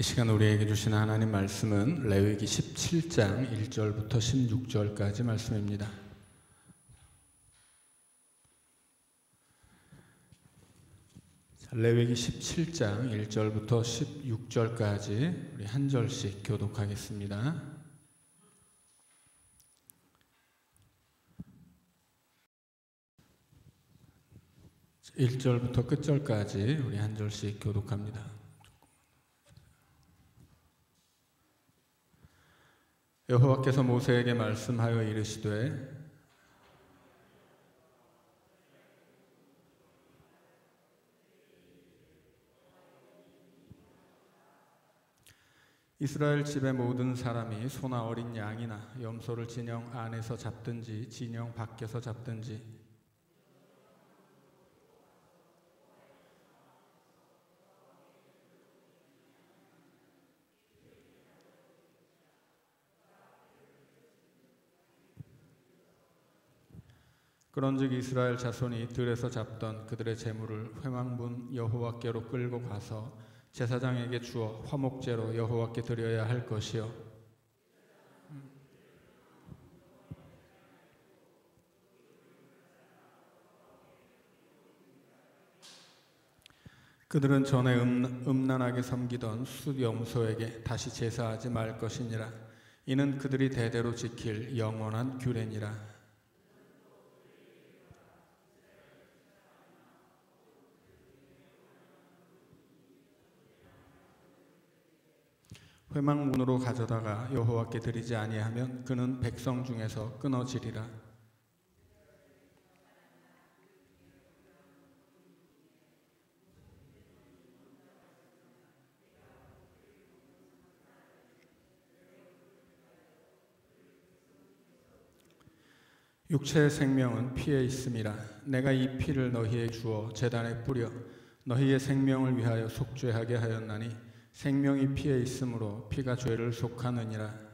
이 시간 우리에게 주신 하나님 말씀은 레위기 17장 1절부터 16절까지 말씀입니다. 레위기 17장 1절부터 16절까지 우리 한 절씩 교독하겠습니다. (1절부터) 끝절까지 우리 한 절씩 교독합니다. 여호와께서 모세에게 말씀하여 이르시되 이스라엘 집의 모든 사람이 소나 어린 양이나 염소를 진영 안에서 잡든지 진영 밖에서 잡든지 그런즉 이스라엘 자손이 들에서 잡던 그들의 재물을 회막문 여호와께로 끌고 가서 제사장에게 주어 화목제로 여호와께 드려야 할 것이요 그들은 전에 음란하게 섬기던 숫염소에게 다시 제사하지 말 것이니라. 이는 그들이 대대로 지킬 영원한 규례니라. 회막문으로 가져다가 여호와께 드리지 아니하면 그는 백성 중에서 끊어지리라. 육체의 생명은 피에 있음이라. 내가 이 피를 너희에게 주어 제단에 뿌려 너희의 생명을 위하여 속죄하게 하였나니 생명이 피에 있으므로 피가 죄를 속하느니라.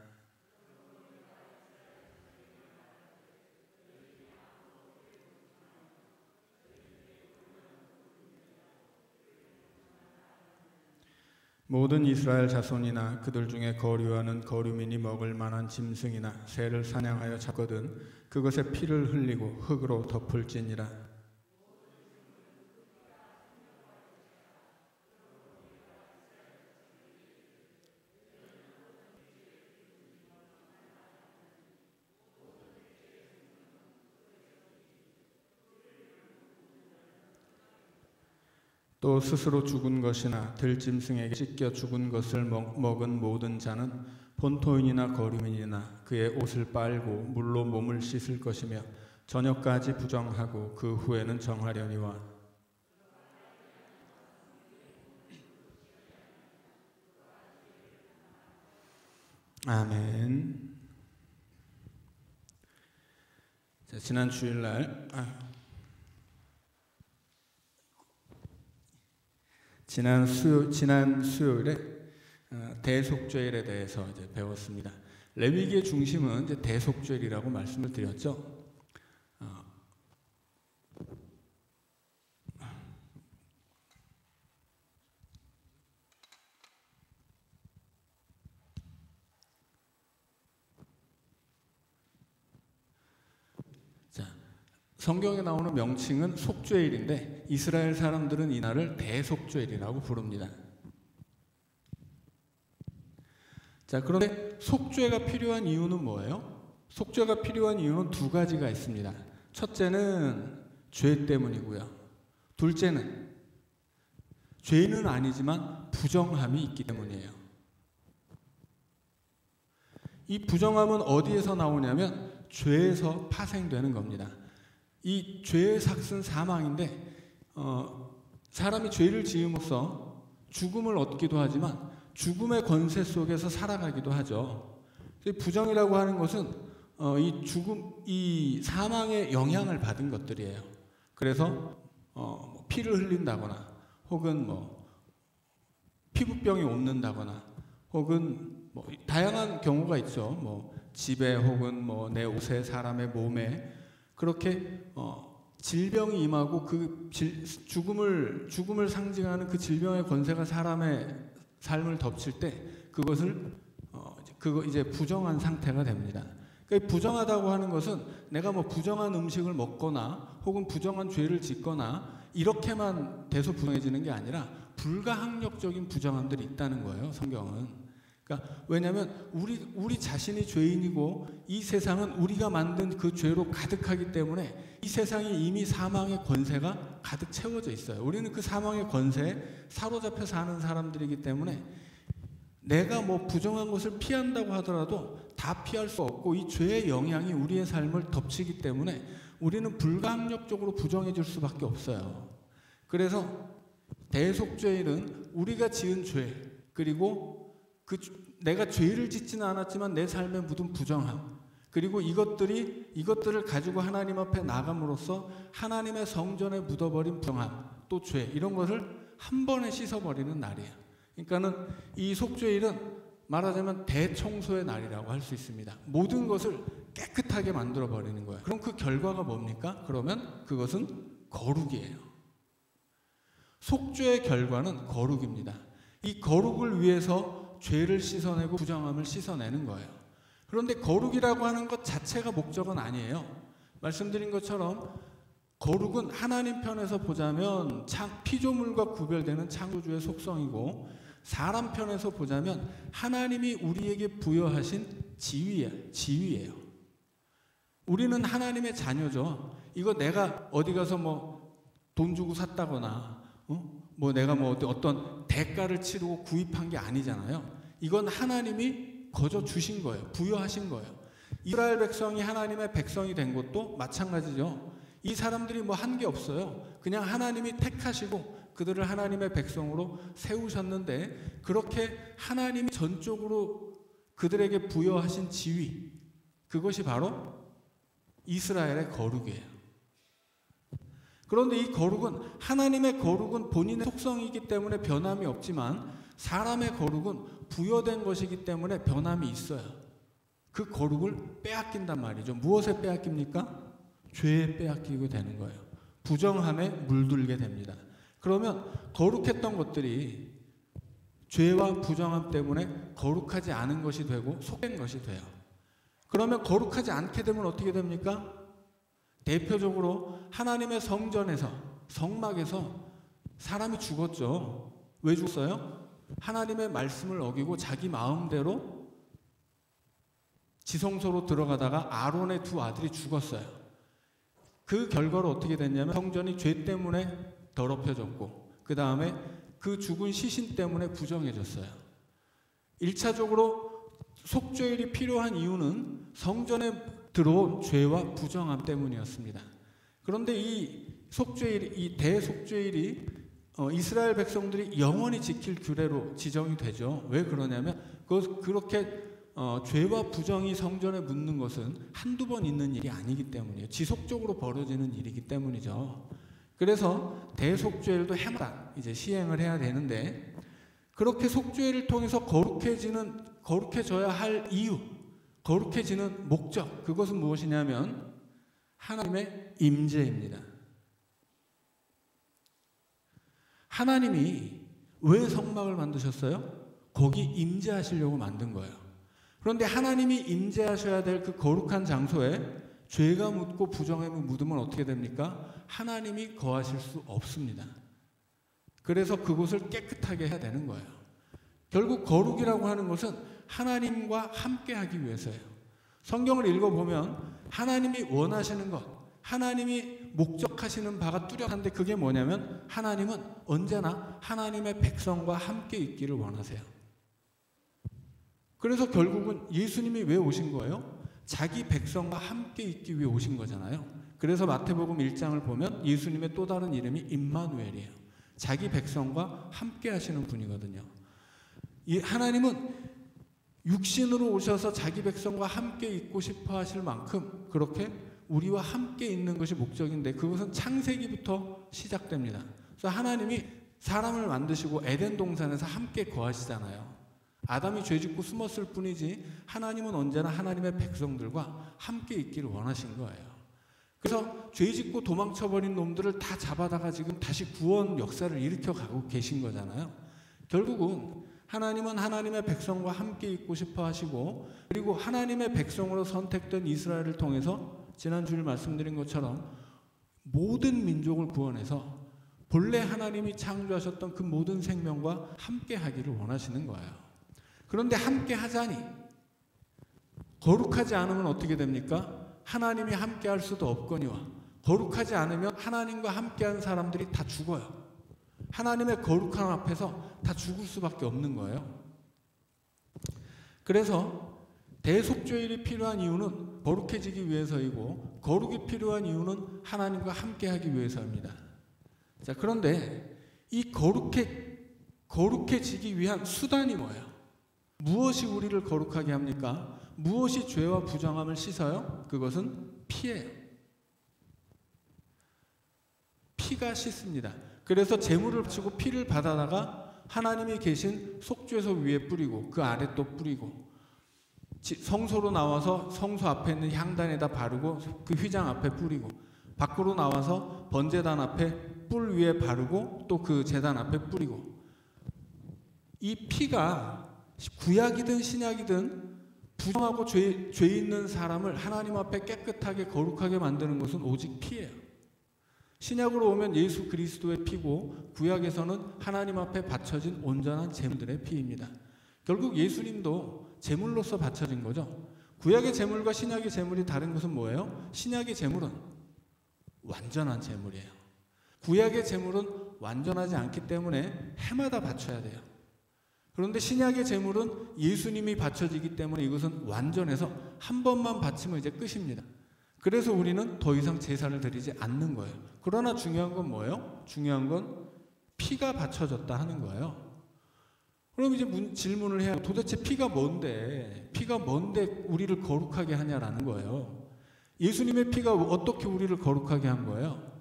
모든 이스라엘 자손이나 그들 중에 거류하는 거류민이 먹을 만한 짐승이나 새를 사냥하여 잡거든 그것의 피를 흘리고 흙으로 덮을지니라. 또 스스로 죽은 것이나 들짐승에게 찢겨 죽은 것을 먹은 모든 자는 본토인이나 거류민이나 그의 옷을 빨고 물로 몸을 씻을 것이며 저녁까지 부정하고 그 후에는 정하려니와. 아멘. 자, 지난 주일날 지난 수요일에 대속죄일에 대해서 이제 배웠습니다. 레위기의 중심은 이제 대속죄일이라고 말씀을 드렸죠. 성경에 나오는 명칭은 속죄일인데 이스라엘 사람들은 이날을 대속죄일이라고 부릅니다. 자, 그런데 속죄가 필요한 이유는 뭐예요? 속죄가 필요한 이유는 두 가지가 있습니다. 첫째는 죄 때문이고요. 둘째는 죄는 아니지만 부정함이 있기 때문이에요. 이 부정함은 어디에서 나오냐면 죄에서 파생되는 겁니다. 이 죄의 삭은 사망인데 사람이 죄를 지음으로써 죽음을 얻기도 하지만 죽음의 권세 속에서 살아가기도 하죠. 부정이라고 하는 것은 이 사망의 영향을 받은 것들이에요. 그래서 피를 흘린다거나 혹은 피부병이 옮는다거나 혹은 다양한 경우가 있죠. 집에 혹은 내 옷에 사람의 몸에 그렇게 질병이 임하고 그 죽음을 상징하는 그 질병의 권세가 사람의 삶을 덮칠 때 그것을 그거 이제 부정한 상태가 됩니다. 그러니까 부정하다고 하는 것은 내가 뭐 부정한 음식을 먹거나 혹은 부정한 죄를 짓거나 이렇게만 돼서 부정해지는 게 아니라 불가항력적인 부정함들이 있다는 거예요, 성경은. 그러니까 왜냐하면 우리 자신이 죄인이고 이 세상은 우리가 만든 그 죄로 가득하기 때문에 이 세상이 이미 사망의 권세가 가득 채워져 있어요. 우리는 그 사망의 권세에 사로잡혀 사는 사람들이기 때문에 내가 뭐 부정한 것을 피한다고 하더라도 다 피할 수 없고 이 죄의 영향이 우리의 삶을 덮치기 때문에 우리는 불가항력적으로 부정해질 수밖에 없어요. 그래서 대속죄일은 우리가 지은 죄, 그리고 내가 죄를 짓지는 않았지만 내 삶에 묻은 부정함, 그리고 이것들을 가지고 하나님 앞에 나감으로써 하나님의 성전에 묻어버린 부정함, 또 죄, 이런 것을 한 번에 씻어버리는 날이에요. 그러니까는 이 속죄일은 말하자면 대청소의 날이라고 할 수 있습니다. 모든 것을 깨끗하게 만들어 버리는 거예요. 그럼 그 결과가 뭡니까? 그러면 그것은 거룩이에요. 속죄의 결과는 거룩입니다. 이 거룩을 위해서 죄를 씻어내고 부정함을 씻어내는 거예요. 그런데 거룩이라고 하는 것 자체가 목적은 아니에요. 말씀드린 것처럼 거룩은 하나님 편에서 보자면 피조물과 구별되는 창조주의 속성이고, 사람 편에서 보자면 하나님이 우리에게 부여하신 지위예요. 우리는 하나님의 자녀죠. 이거 내가 어디 가서 뭐 돈 주고 샀다거나 뭐 내가 뭐 어떤 대가를 치르고 구입한 게 아니잖아요. 이건 하나님이 거저 주신 거예요. 부여하신 거예요. 이스라엘 백성이 하나님의 백성이 된 것도 마찬가지죠. 이 사람들이 뭐 한 게 없어요. 그냥 하나님이 택하시고 그들을 하나님의 백성으로 세우셨는데, 그렇게 하나님이 전적으로 그들에게 부여하신 지위, 그것이 바로 이스라엘의 거룩이에요. 그런데 이 거룩은, 하나님의 거룩은 본인의 속성이기 때문에 변함이 없지만 사람의 거룩은 부여된 것이기 때문에 변함이 있어요. 그 거룩을 빼앗긴단 말이죠. 무엇에 빼앗깁니까? 죄에 빼앗기게 되는 거예요. 부정함에 물들게 됩니다. 그러면 거룩했던 것들이 죄와 부정함 때문에 거룩하지 않은 것이 되고 속된 것이 돼요. 그러면 거룩하지 않게 되면 어떻게 됩니까? 대표적으로 하나님의 성전에서, 성막에서 사람이 죽었죠. 왜 죽었어요? 하나님의 말씀을 어기고 자기 마음대로 지성소로 들어가다가 아론의 두 아들이 죽었어요. 그 결과로 어떻게 됐냐면 성전이 죄 때문에 더럽혀졌고, 그 다음에 그 죽은 시신 때문에 부정해졌어요. 1차적으로 속죄일이 필요한 이유는 성전에 들어온 죄와 부정함 때문이었습니다. 그런데 이 대속죄일이 이스라엘 백성들이 영원히 지킬 규례로 지정이 되죠. 왜 그러냐면 그렇게 죄와 부정이 성전에 묻는 것은 한두 번 있는 일이 아니기 때문이에요. 지속적으로 벌어지는 일이기 때문이죠. 그래서 대속죄일도 해마다 이제 시행을 해야 되는데, 그렇게 속죄일을 통해서 거룩해져야 할 이유, 거룩해지는 목적, 그것은 무엇이냐면 하나님의 임재입니다. 하나님이 왜 성막을 만드셨어요? 거기 임재하시려고 만든 거예요. 그런데 하나님이 임재하셔야 될 그 거룩한 장소에 죄가 묻고 부정함이 묻으면 어떻게 됩니까? 하나님이 거하실 수 없습니다. 그래서 그곳을 깨끗하게 해야 되는 거예요. 결국 거룩이라고 하는 것은 하나님과 함께 하기 위해서예요. 성경을 읽어보면 하나님이 원하시는 것, 하나님이 목적하시는 바가 뚜렷한데 그게 뭐냐면 하나님은 언제나 하나님의 백성과 함께 있기를 원하세요. 그래서 결국은 예수님이 왜 오신 거예요? 자기 백성과 함께 있기 위해 오신 거잖아요. 그래서 마태복음 1장을 보면 예수님의 또 다른 이름이 임마누엘이에요. 자기 백성과 함께 하시는 분이거든요. 이 하나님은 육신으로 오셔서 자기 백성과 함께 있고 싶어 하실 만큼 그렇게 우리와 함께 있는 것이 목적인데, 그것은 창세기부터 시작됩니다. 그래서 하나님이 사람을 만드시고 에덴 동산에서 함께 거하시잖아요. 아담이 죄짓고 숨었을 뿐이지 하나님은 언제나 하나님의 백성들과 함께 있기를 원하신 거예요. 그래서 죄짓고 도망쳐버린 놈들을 다 잡아다가 지금 다시 구원 역사를 일으켜가고 계신 거잖아요. 결국은 하나님은 하나님의 백성과 함께 있고 싶어 하시고, 그리고 하나님의 백성으로 선택된 이스라엘을 통해서 지난 주일 말씀드린 것처럼 모든 민족을 구원해서 본래 하나님이 창조하셨던 그 모든 생명과 함께 하기를 원하시는 거예요. 그런데 함께 하자니 거룩하지 않으면 어떻게 됩니까? 하나님이 함께 할 수도 없거니와 거룩하지 않으면 하나님과 함께하는 사람들이 다 죽어요. 하나님의 거룩함 앞에서 다 죽을 수밖에 없는 거예요. 그래서 대속죄일이 필요한 이유는 거룩해지기 위해서이고, 거룩이 필요한 이유는 하나님과 함께하기 위해서입니다. 자, 그런데 이 거룩해지기 위한 수단이 뭐예요? 무엇이 우리를 거룩하게 합니까? 무엇이 죄와 부정함을 씻어요? 그것은 피예요. 피가 씻습니다. 그래서 제물을 바치고 피를 받아다가 하나님이 계신 속죄소 위에 뿌리고 그 아래 또 뿌리고, 성소로 나와서 성소 앞에 있는 향단에다 바르고 그 휘장 앞에 뿌리고, 밖으로 나와서 번제단 앞에 뿔 위에 바르고 또 그 제단 앞에 뿌리고, 이 피가 구약이든 신약이든 부정하고 죄 있는 사람을 하나님 앞에 깨끗하게 거룩하게 만드는 것은 오직 피예요. 신약으로 오면 예수 그리스도의 피고, 구약에서는 하나님 앞에 바쳐진 온전한 제물들의 피입니다. 결국 예수님도 제물로서 바쳐진 거죠. 구약의 제물과 신약의 제물이 다른 것은 뭐예요? 신약의 제물은 완전한 제물이에요. 구약의 제물은 완전하지 않기 때문에 해마다 바쳐야 돼요. 그런데 신약의 제물은 예수님이 바쳐지기 때문에 이것은 완전해서 한 번만 바치면 이제 끝입니다. 그래서 우리는 더 이상 제사를 드리지 않는 거예요. 그러나 중요한 건 뭐예요? 중요한 건 피가 바쳐졌다 하는 거예요. 그럼 이제 질문을 해야, 도대체 피가 뭔데 우리를 거룩하게 하냐라는 거예요. 예수님의 피가 어떻게 우리를 거룩하게 한 거예요?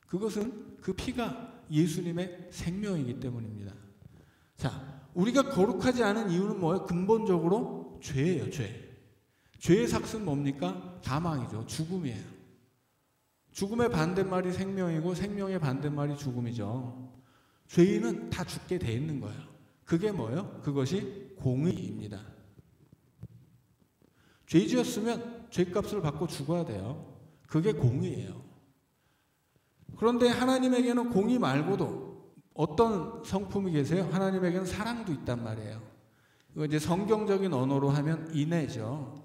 그것은 그 피가 예수님의 생명이기 때문입니다. 자, 우리가 거룩하지 않은 이유는 뭐예요? 근본적으로 죄예요, 죄. 죄의 삭은 뭡니까? 사망이죠. 죽음이에요. 죽음의 반대말이 생명이고 생명의 반대말이 죽음이죠. 죄인은 다 죽게 돼 있는 거예요. 그게 뭐예요? 그것이 공의입니다. 죄 지었으면 죄값을 받고 죽어야 돼요. 그게 공의예요. 그런데 하나님에게는 공의 말고도 어떤 성품이 계세요? 하나님에게는 사랑도 있단 말이에요. 이거 이제 성경적인 언어로 하면 인애죠.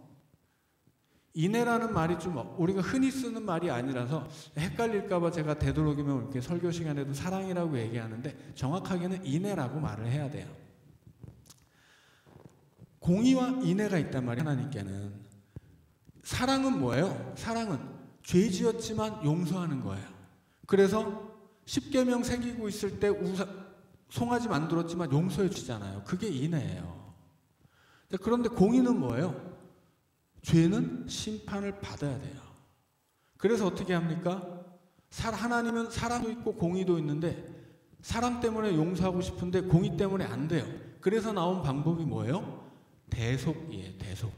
인애라는 말이 좀 우리가 흔히 쓰는 말이 아니라서 헷갈릴까봐 제가 되도록이면 이렇게 설교 시간에도 사랑이라고 얘기하는데, 정확하게는 인애라고 말을 해야 돼요. 공의와 인애가 있단 말이에요, 하나님께는. 사랑은 뭐예요? 사랑은 죄 지었지만 용서하는 거예요. 그래서 십계명 새기고 있을 때 송아지 만들었지만 용서해 주잖아요. 그게 인애예요. 그런데 공의는 뭐예요? 죄는 심판을 받아야 돼요. 그래서 어떻게 합니까? 하나님은 사랑도 있고 공의도 있는데, 사랑 때문에 용서하고 싶은데 공의 때문에 안 돼요. 그래서 나온 방법이 뭐예요? 대속이에요. 대속.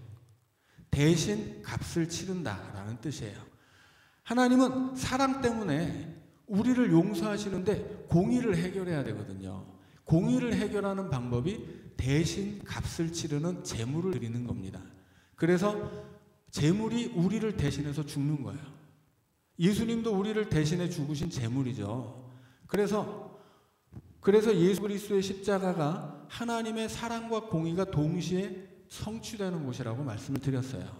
대신 값을 치른다라는 뜻이에요. 하나님은 사랑 때문에 우리를 용서하시는데 공의를 해결해야 되거든요. 공의를 해결하는 방법이 대신 값을 치르는 제물을 드리는 겁니다. 그래서 제물이 우리를 대신해서 죽는 거예요. 예수님도 우리를 대신해 죽으신 제물이죠. 그래서 예수 그리스도의 십자가가 하나님의 사랑과 공의가 동시에 성취되는 곳이라고 말씀을 드렸어요.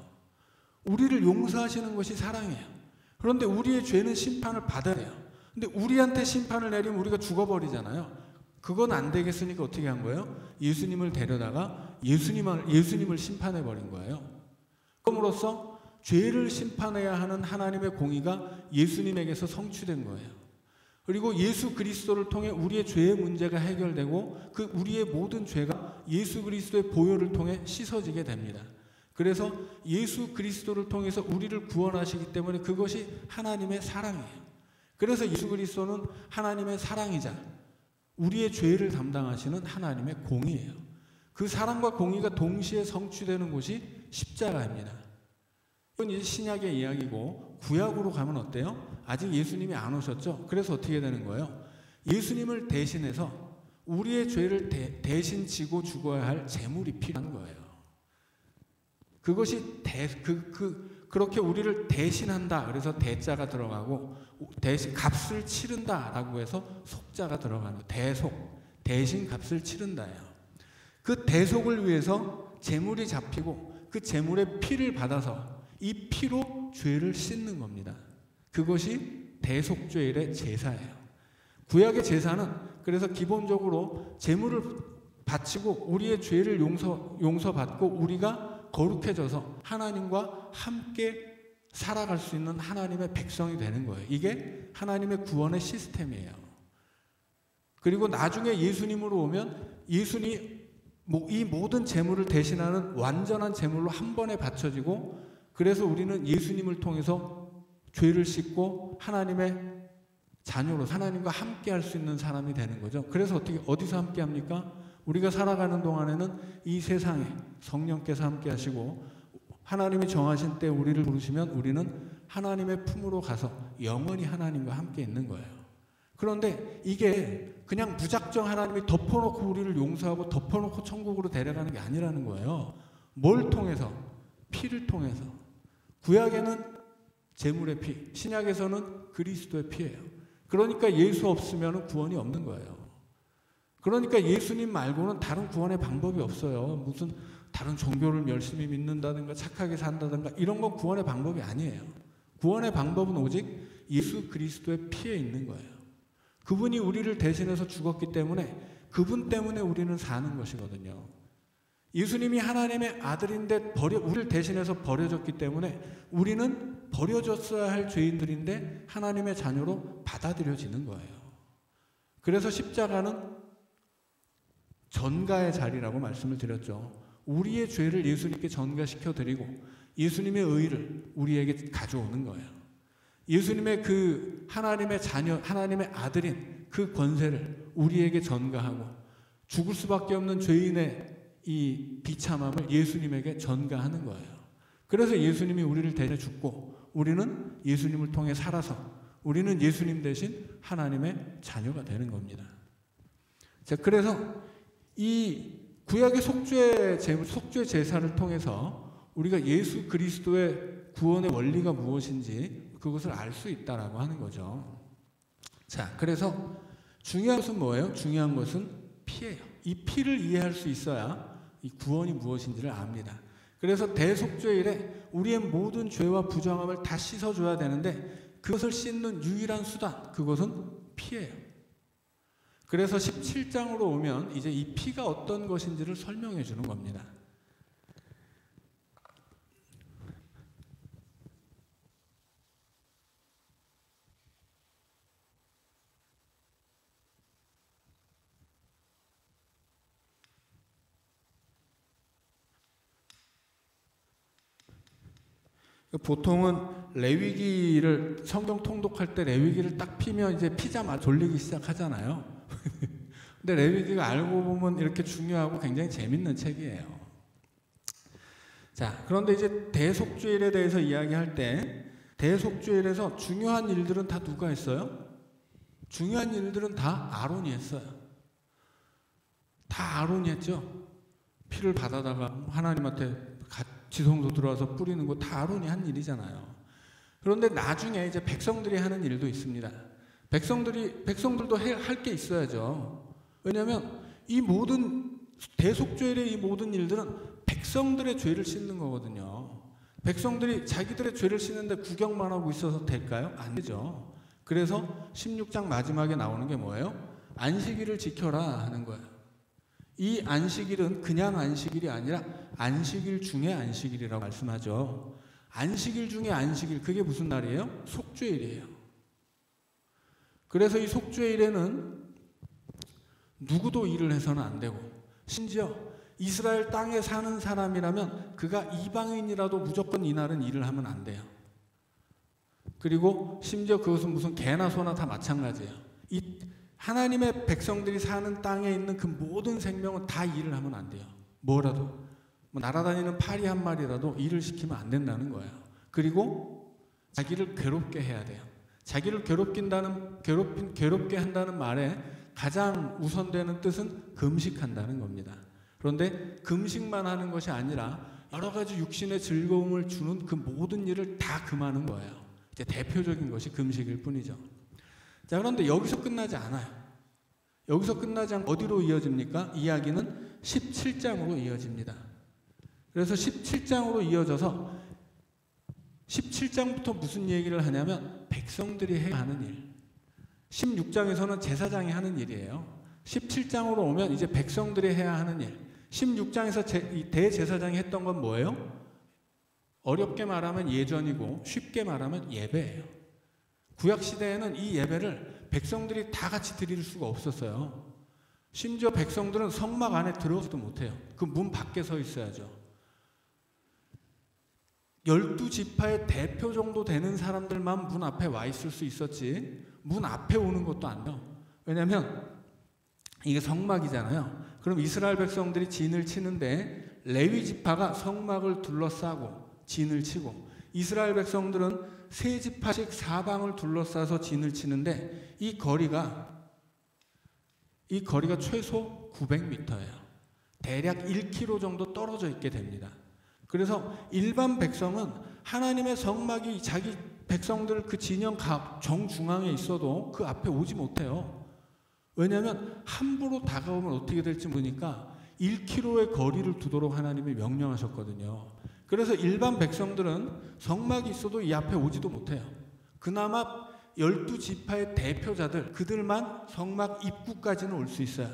우리를 용서하시는 것이 사랑이에요. 그런데 우리의 죄는 심판을 받아야 해요. 근데 우리한테 심판을 내리면 우리가 죽어버리잖아요. 그건 안 되겠으니까 어떻게 한 거예요? 예수님을 데려다가 예수님을 심판해버린 거예요. 그럼으로써 죄를 심판해야 하는 하나님의 공의가 예수님에게서 성취된 거예요. 그리고 예수 그리스도를 통해 우리의 죄의 문제가 해결되고, 그 우리의 모든 죄가 예수 그리스도의 보혈을 통해 씻어지게 됩니다. 그래서 예수 그리스도를 통해서 우리를 구원하시기 때문에 그것이 하나님의 사랑이에요. 그래서 예수 그리스도는 하나님의 사랑이자 우리의 죄를 담당하시는 하나님의 공의예요. 그 사랑과 공의가 동시에 성취되는 곳이 십자가입니다. 이건 이제 신약의 이야기고, 구약으로 가면 어때요? 아직 예수님이 안 오셨죠? 그래서 어떻게 되는 거예요? 예수님을 대신해서 우리의 죄를 대신 지고 죽어야 할 제물이 필요한 거예요. 그것이 그렇게 우리를 대신한다. 그래서 대자가 들어가고 대신 값을 치른다라고 해서 속자가 들어가는 대속, 대신 값을 치른다예요. 그 대속을 위해서 제물이 잡히고 그 제물의 피를 받아서 이 피로 죄를 씻는 겁니다. 그것이 대속죄일의 제사예요. 구약의 제사는 그래서 기본적으로 제물을 바치고 우리의 죄를 용서받고 우리가 거룩해져서 하나님과 함께 살아갈 수 있는 하나님의 백성이 되는 거예요. 이게 하나님의 구원의 시스템이에요. 그리고 나중에 예수님으로 오면 예수님이 이 모든 제물을 대신하는 완전한 제물로 한 번에 바쳐지고, 그래서 우리는 예수님을 통해서 죄를 씻고 하나님의 자녀로 하나님과 함께 할 수 있는 사람이 되는 거죠. 그래서 어디서 함께 합니까? 우리가 살아가는 동안에는 이 세상에 성령께서 함께 하시고 하나님이 정하신 때 우리를 부르시면 우리는 하나님의 품으로 가서 영원히 하나님과 함께 있는 거예요. 그런데 이게 그냥 무작정 하나님이 덮어놓고 우리를 용서하고 덮어놓고 천국으로 데려가는 게 아니라는 거예요. 뭘 통해서? 피를 통해서. 구약에는 제물의 피, 신약에서는 그리스도의 피예요. 그러니까 예수 없으면 구원이 없는 거예요. 그러니까 예수님 말고는 다른 구원의 방법이 없어요. 무슨 다른 종교를 열심히 믿는다든가 착하게 산다든가 이런 건 구원의 방법이 아니에요. 구원의 방법은 오직 예수 그리스도의 피에 있는 거예요. 그분이 우리를 대신해서 죽었기 때문에 그분 때문에 우리는 사는 것이거든요. 예수님이 하나님의 아들인데 우리를 대신해서 버려졌기 때문에 우리는 버려졌어야 할 죄인들인데 하나님의 자녀로 받아들여지는 거예요. 그래서 십자가는 전가의 자리라고 말씀을 드렸죠. 우리의 죄를 예수님께 전가시켜드리고 예수님의 의를 우리에게 가져오는 거예요. 예수님의 그 하나님의 자녀, 하나님의 아들인 그 권세를 우리에게 전가하고 죽을 수밖에 없는 죄인의 이 비참함을 예수님에게 전가하는 거예요. 그래서 예수님이 우리를 대신해 죽고 우리는 예수님을 통해 살아서 우리는 예수님 대신 하나님의 자녀가 되는 겁니다. 자, 그래서 이 구약의 속죄 제사를 통해서 우리가 예수 그리스도의 구원의 원리가 무엇인지 그것을 알 수 있다라고 하는 거죠. 자, 그래서 중요한 것은 뭐예요? 중요한 것은 피예요. 이 피를 이해할 수 있어야 이 구원이 무엇인지를 압니다. 그래서 대속죄일에 우리의 모든 죄와 부정함을 다 씻어줘야 되는데 그것을 씻는 유일한 수단, 그것은 피예요. 그래서 17장으로 오면 이제 이 피가 어떤 것인지를 설명해 주는 겁니다. 보통은 레위기를 성경 통독할 때 레위기를 딱 피면 이제 피자마자 졸리기 시작하잖아요. 근데 레위기가 알고 보면 이렇게 중요하고 굉장히 재밌는 책이에요. 자, 그런데 이제 대속죄일에 대해서 이야기할 때 대속죄일에서 중요한 일들은 다 누가 했어요? 중요한 일들은 다 아론이 했어요. 다 아론이 했죠. 피를 받아다가 하나님한테 지성소 들어와서 뿌리는 거 다 아론이 한 일이잖아요. 그런데 나중에 이제 백성들이 하는 일도 있습니다. 백성들도 할 게 있어야죠. 왜냐하면 이 모든 대속죄일의 이 모든 일들은 백성들의 죄를 씻는 거거든요. 백성들이 자기들의 죄를 씻는데 구경만 하고 있어서 될까요? 안 되죠. 그래서 16장 마지막에 나오는 게 뭐예요? 안식일을 지켜라 하는 거예요. 이 안식일은 그냥 안식일이 아니라 안식일 중에 안식일이라고 말씀하죠. 안식일 중에 안식일, 그게 무슨 날이에요? 속죄일이에요. 그래서 이 속죄일에는 누구도 일을 해서는 안 되고, 심지어 이스라엘 땅에 사는 사람이라면 그가 이방인이라도 무조건 이날은 일을 하면 안 돼요. 그리고 심지어 그것은 무슨 개나 소나 다 마찬가지예요. 이 하나님의 백성들이 사는 땅에 있는 그 모든 생명은 다 일을 하면 안 돼요. 뭐라도. 날아다니는 파리 한 마리라도 일을 시키면 안 된다는 거예요. 그리고 자기를 괴롭게 해야 돼요. 자기를 괴롭게 한다는 말에 가장 우선되는 뜻은 금식한다는 겁니다. 그런데 금식만 하는 것이 아니라 여러 가지 육신의 즐거움을 주는 그 모든 일을 다 금하는 거예요. 이제 대표적인 것이 금식일 뿐이죠. 자, 그런데 여기서 끝나지 않아요. 여기서 끝나지 않고 어디로 이어집니까? 이야기는 17장으로 이어집니다. 그래서 17장으로 이어져서 17장부터 무슨 얘기를 하냐면 백성들이 해야 하는 일. 16장에서는 제사장이 하는 일이에요. 17장으로 오면 이제 백성들이 해야 하는 일. 16장에서 대제사장이 했던 건 뭐예요? 어렵게 말하면 예전이고 쉽게 말하면 예배예요. 구약시대에는 이 예배를 백성들이 다 같이 드릴 수가 없었어요. 심지어 백성들은 성막 안에 들어가지도 못해요. 그 문 밖에 서 있어야죠. 12지파의 대표 정도 되는 사람들만 문 앞에 와 있을 수 있었지 문 앞에 오는 것도 안 돼요. 왜냐하면 이게 성막이잖아요. 그럼 이스라엘 백성들이 진을 치는데 레위 지파가 성막을 둘러싸고 진을 치고 이스라엘 백성들은 세 지파씩 사방을 둘러싸서 진을 치는데 이 거리가 최소 900m예요. 대략 1km 정도 떨어져 있게 됩니다. 그래서 일반 백성은 하나님의 성막이 자기 백성들 그 진영 정중앙에 있어도 그 앞에 오지 못해요. 왜냐하면 함부로 다가오면 어떻게 될지 모르니까 1km의 거리를 두도록 하나님이 명령하셨거든요. 그래서 일반 백성들은 성막이 있어도 이 앞에 오지도 못해요. 그나마 12지파의 대표자들, 그들만 성막 입구까지는 올 수 있어요.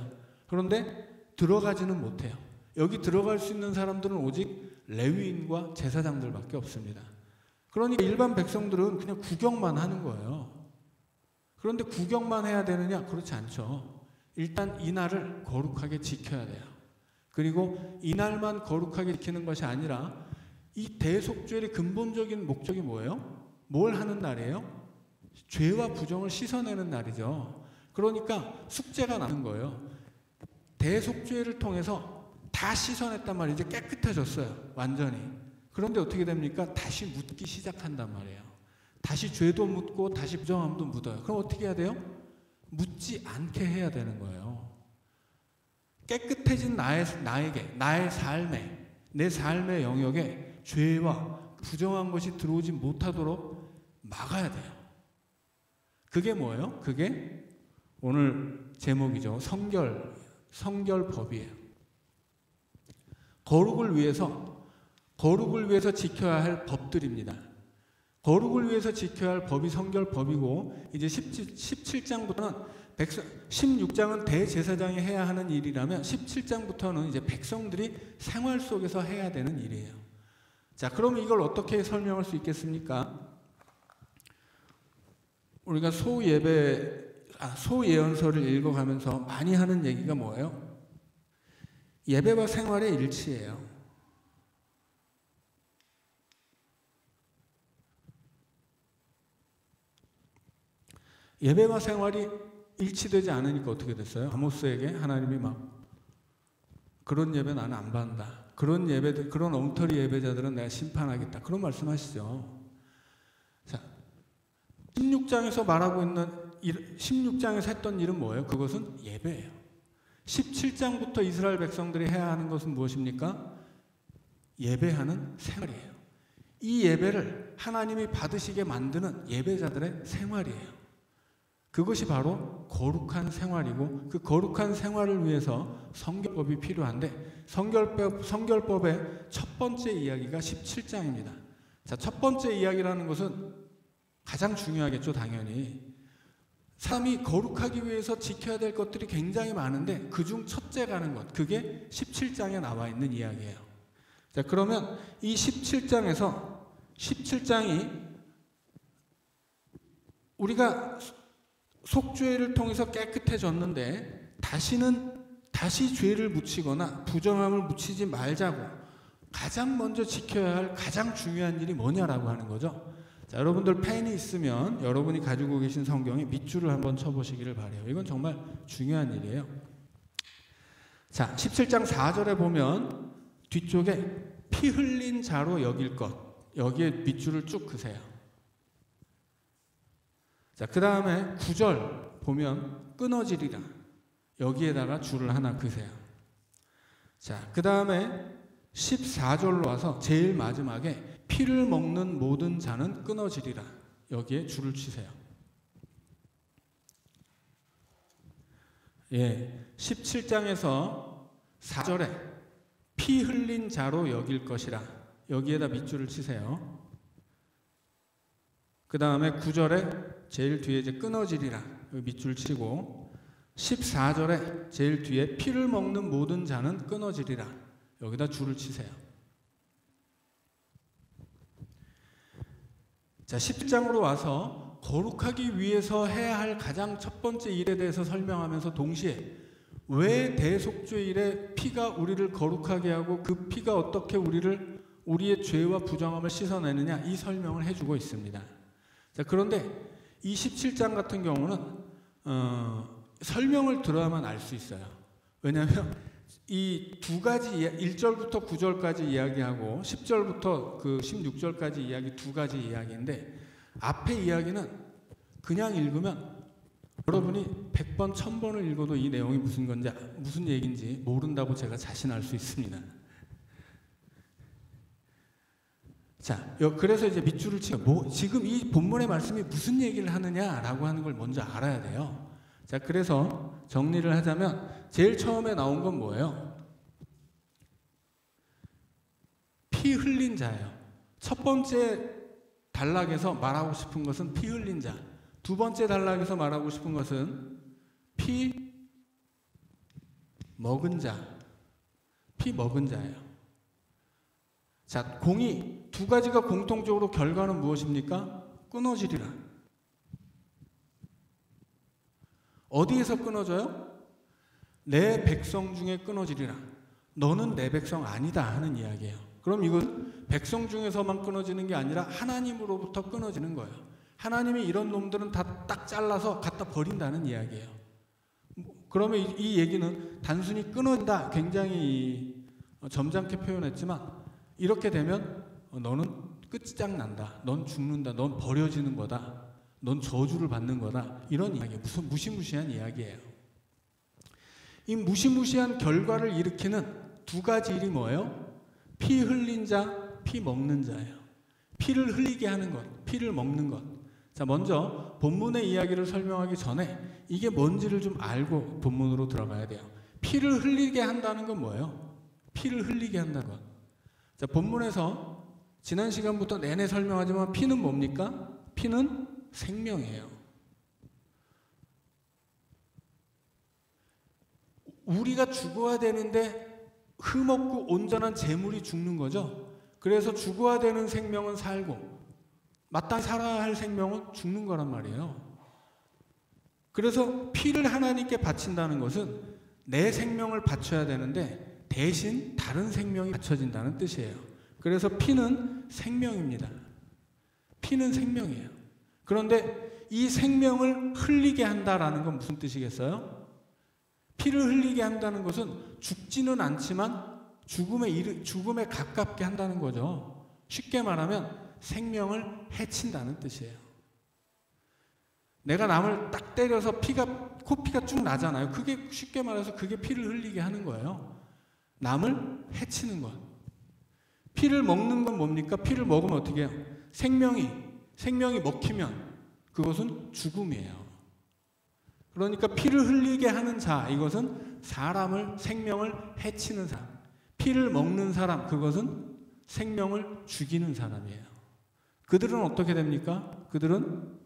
그런데 들어가지는 못해요. 여기 들어갈 수 있는 사람들은 오직 레위인과 제사장들밖에 없습니다. 그러니까 일반 백성들은 그냥 구경만 하는 거예요. 그런데 구경만 해야 되느냐? 그렇지 않죠. 일단 이날을 거룩하게 지켜야 돼요. 그리고 이날만 거룩하게 지키는 것이 아니라 이 대속죄의 근본적인 목적이 뭐예요? 뭘 하는 날이에요? 죄와 부정을 씻어내는 날이죠. 그러니까 숙제가 나는 거예요. 대속죄를 통해서 다 씻어냈단 말이에요. 이제 깨끗해졌어요. 완전히. 그런데 어떻게 됩니까? 다시 묻기 시작한단 말이에요. 다시 죄도 묻고 다시 부정함도 묻어요. 그럼 어떻게 해야 돼요? 묻지 않게 해야 되는 거예요. 깨끗해진 나에게, 나의 삶에, 내 삶의 영역에 죄와 부정한 것이 들어오지 못하도록 막아야 돼요. 그게 뭐예요? 그게 오늘 제목이죠. 성결법이에요. 거룩을 위해서 지켜야 할 법들입니다. 거룩을 위해서 지켜야 할 법이 성결법이고 이제 17장부터는 16장은 대제사장이 해야 하는 일이라면 17장부터는 이제 백성들이 생활 속에서 해야 되는 일이에요. 자, 그럼 이걸 어떻게 설명할 수 있겠습니까? 우리가 소예언서를 읽어가면서 많이 하는 얘기가 뭐예요? 예배와 생활의 일치예요. 예배와 생활이 일치되지 않으니까 어떻게 됐어요? 아모스에게 하나님이 막 그런 예배 나는 안 받는다. 그런 엉터리 예배자들은 내가 심판하겠다. 그런 말씀하시죠. 자, 16장에서 말하고 있는 16장에서 했던 일은 뭐예요? 그것은 예배예요. 17장부터 이스라엘 백성들이 해야 하는 것은 무엇입니까? 예배하는 생활이에요. 이 예배를 하나님이 받으시게 만드는 예배자들의 생활이에요. 그것이 바로 거룩한 생활이고 그 거룩한 생활을 위해서 성결법이 필요한데 성결법의 첫 번째 이야기가 17장입니다. 자, 첫 번째 이야기라는 것은 가장 중요하겠죠, 당연히. 사람이 거룩하기 위해서 지켜야 될 것들이 굉장히 많은데 그중 첫째가 하는 것, 그게 17장에 나와 있는 이야기예요. 자, 그러면 이 17장이 우리가 속죄를 통해서 깨끗해졌는데 다시 죄를 묻히거나 부정함을 묻히지 말자고 가장 먼저 지켜야 할 가장 중요한 일이 뭐냐라고 하는 거죠. 자, 여러분들 펜이 있으면 여러분이 가지고 계신 성경에 밑줄을 한번 쳐보시기를 바라요. 이건 정말 중요한 일이에요. 자, 17장 4절에 보면 뒤쪽에 피 흘린 자로 여길 것, 여기에 밑줄을 쭉 그세요. 자, 그 다음에 9절 보면 끊어지리라. 여기에다가 줄을 하나 그세요. 자, 그 다음에 14절로 와서 제일 마지막에 피를 먹는 모든 자는 끊어지리라. 여기에 줄을 치세요. 예, 17장에서 4절에 피 흘린 자로 여길 것이라. 여기에다 밑줄을 치세요. 그 다음에 9절에 제일 뒤에 이제 끊어지리라. 여기 밑줄 치고 14절에 제일 뒤에 피를 먹는 모든 자는 끊어지리라. 여기다 줄을 치세요. 자, 10장으로 와서 거룩하기 위해서 해야 할 가장 첫 번째 일에 대해서 설명하면서 동시에 왜 대속죄일에 피가 우리를 거룩하게 하고 그 피가 어떻게 우리의 죄와 부정함을 씻어내느냐, 이 설명을 해주고 있습니다. 자, 그런데 이 17장 같은 경우는 설명을 들어야만 알 수 있어요. 왜냐하면 이 두 가지 1절부터 9절까지 이야기하고 10절부터 그 16절까지 이야기 두 가지 이야기인데, 앞에 이야기는 그냥 읽으면 여러분이 100번, 1000번을 읽어도 이 내용이 무슨 얘기인지 모른다고 제가 자신할 수 있습니다. 자, 그래서 이제 밑줄을 치고 지금 이 본문의 말씀이 무슨 얘기를 하느냐라고 하는 걸 먼저 알아야 돼요. 자, 그래서 정리를 하자면 제일 처음에 나온 건 뭐예요? 피 흘린 자예요. 첫 번째 단락에서 말하고 싶은 것은 피 흘린 자. 두 번째 단락에서 말하고 싶은 것은 피 먹은 자. 피 먹은 자예요. 자, 공이 두 가지가 공통적으로 결과는 무엇입니까? 끊어지리라. 어디에서 끊어져요? 내 백성 중에 끊어지리라. 너는 내 백성 아니다 하는 이야기예요. 그럼 이건 백성 중에서만 끊어지는 게 아니라 하나님으로부터 끊어지는 거예요. 하나님이 이런 놈들은 다 딱 잘라서 갖다 버린다는 이야기예요. 그러면 이 얘기는 단순히 끊어진다, 굉장히 점잖게 표현했지만, 이렇게 되면 너는 끝장난다, 넌 죽는다, 넌 버려지는 거다, 넌 저주를 받는 거다, 이런 이야기예요. 무슨 무시무시한 이야기예요. 이 무시무시한 결과를 일으키는 두 가지 일이 뭐예요? 피 흘린 자, 피 먹는 자예요. 피를 흘리게 하는 것, 피를 먹는 것. 자, 먼저 본문의 이야기를 설명하기 전에 이게 뭔지를 좀 알고 본문으로 들어가야 돼요. 피를 흘리게 한다는 건 뭐예요? 피를 흘리게 한다는 것. 자, 본문에서 지난 시간부터 내내 설명하지만 피는 뭡니까? 피는 생명이에요. 우리가 죽어야 되는데 흠없고 온전한 재물이 죽는 거죠. 그래서 죽어야 되는 생명은 살고 마땅히 살아야 할 생명은 죽는 거란 말이에요. 그래서 피를 하나님께 바친다는 것은 내 생명을 바쳐야 되는데 대신 다른 생명이 바쳐진다는 뜻이에요. 그래서 피는 생명입니다. 피는 생명이에요. 그런데 이 생명을 흘리게 한다라는 건 무슨 뜻이겠어요? 피를 흘리게 한다는 것은 죽지는 않지만 죽음에 가깝게 한다는 거죠. 쉽게 말하면 생명을 해친다는 뜻이에요. 내가 남을 딱 때려서 코피가 쭉 나잖아요. 그게 쉽게 말해서 그게 피를 흘리게 하는 거예요. 남을 해치는 것. 피를 먹는 건 뭡니까? 피를 먹으면 어떻게 해요? 생명이 먹히면 그것은 죽음이에요. 그러니까 피를 흘리게 하는 자, 이것은 생명을 해치는 사람. 피를 먹는 사람, 그것은 생명을 죽이는 사람이에요. 그들은 어떻게 됩니까? 그들은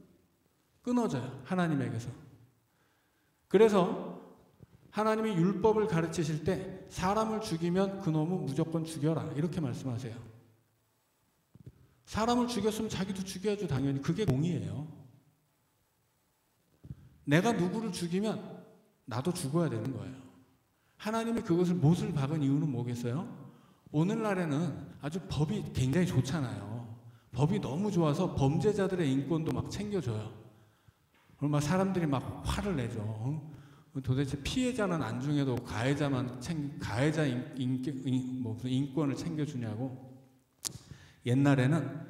끊어져요. 하나님에게서. 그래서 하나님이 율법을 가르치실 때 사람을 죽이면 그놈은 무조건 죽여라, 이렇게 말씀하세요. 사람을 죽였으면 자기도 죽여야죠. 당연히. 그게 공의예요. 내가 누구를 죽이면 나도 죽어야 되는 거예요. 하나님이 그것을 못을 박은 이유는 뭐겠어요? 오늘날에는 아주 법이 굉장히 좋잖아요. 법이 너무 좋아서 범죄자들의 인권도 막 챙겨줘요. 그럼 막 사람들이 막 화를 내죠. 도대체 피해자는 안중에도 가해자 인권을 챙겨주냐고. 옛날에는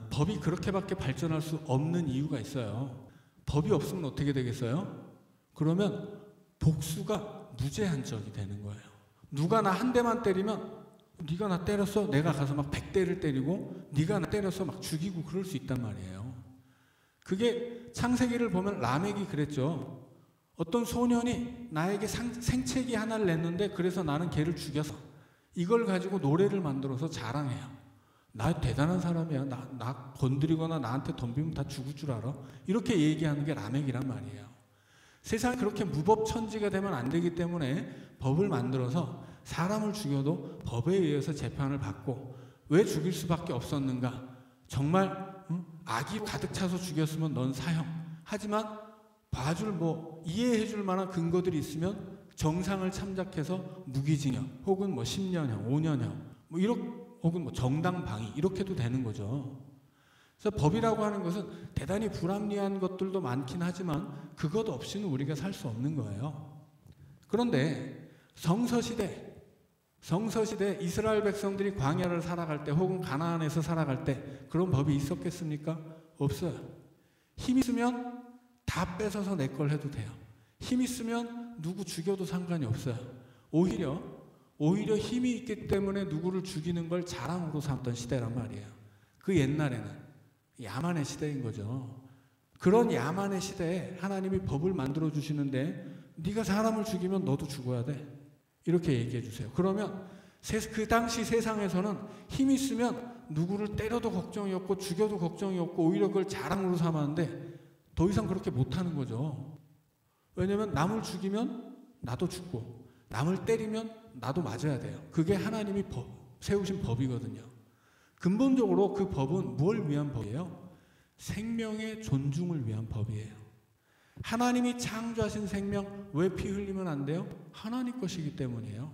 법이 그렇게밖에 발전할 수 없는 이유가 있어요. 법이 없으면 어떻게 되겠어요? 그러면 복수가 무제한적이 되는 거예요. 누가 나 한 대만 때리면 네가 나 때렸어? 내가 가서 막 100대를 때리고 네가 나 때려서 막 죽이고 그럴 수 있단 말이에요. 그게 창세기를 보면 라멕이 그랬죠. 어떤 소년이 나에게 생채기 하나를 냈는데 그래서 나는 걔를 죽여서 이걸 가지고 노래를 만들어서 자랑해요. 나 대단한 사람이야. 나 건드리거나 나한테 덤비면 다 죽을 줄 알아. 이렇게 얘기하는 게 라멕이란 말이에요. 세상이 그렇게 무법천지가 되면 안 되기 때문에 법을 만들어서 사람을 죽여도 법에 의해서 재판을 받고 왜 죽일 수밖에 없었는가? 정말 악이 가득 차서 죽였으면 넌 사형. 하지만 봐줄 이해해줄 만한 근거들이 있으면 정상을 참작해서 무기징역 혹은 10년형, 5년형 혹은 정당방위 이렇게도 되는 거죠. 그래서 법이라고 하는 것은 대단히 불합리한 것들도 많긴 하지만 그것 없이는 우리가 살 수 없는 거예요. 그런데 성서시대 이스라엘 백성들이 광야를 살아갈 때 혹은 가나안에서 살아갈 때 그런 법이 있었겠습니까? 없어요. 힘 있으면 다 뺏어서 내 걸 해도 돼요. 힘 있으면 누구 죽여도 상관이 없어요. 오히려 힘이 있기 때문에 누구를 죽이는 걸 자랑으로 삼던 시대란 말이에요. 그 옛날에는 야만의 시대인 거죠. 그런 야만의 시대에 하나님이 법을 만들어 주시는데 네가 사람을 죽이면 너도 죽어야 돼. 이렇게 얘기해 주세요. 그러면 그 당시 세상에서는 힘이 있으면 누구를 때려도 걱정이 없고 죽여도 걱정이 없고 오히려 그걸 자랑으로 삼았는데 더 이상 그렇게 못하는 거죠. 왜냐하면 남을 죽이면 나도 죽고 남을 때리면 나도 맞아야 돼요. 그게 하나님이 세우신 법이거든요. 근본적으로 그 법은 뭘 위한 법이에요? 생명의 존중을 위한 법이에요. 하나님이 창조하신 생명 왜 피 흘리면 안 돼요? 하나님 것이기 때문이에요.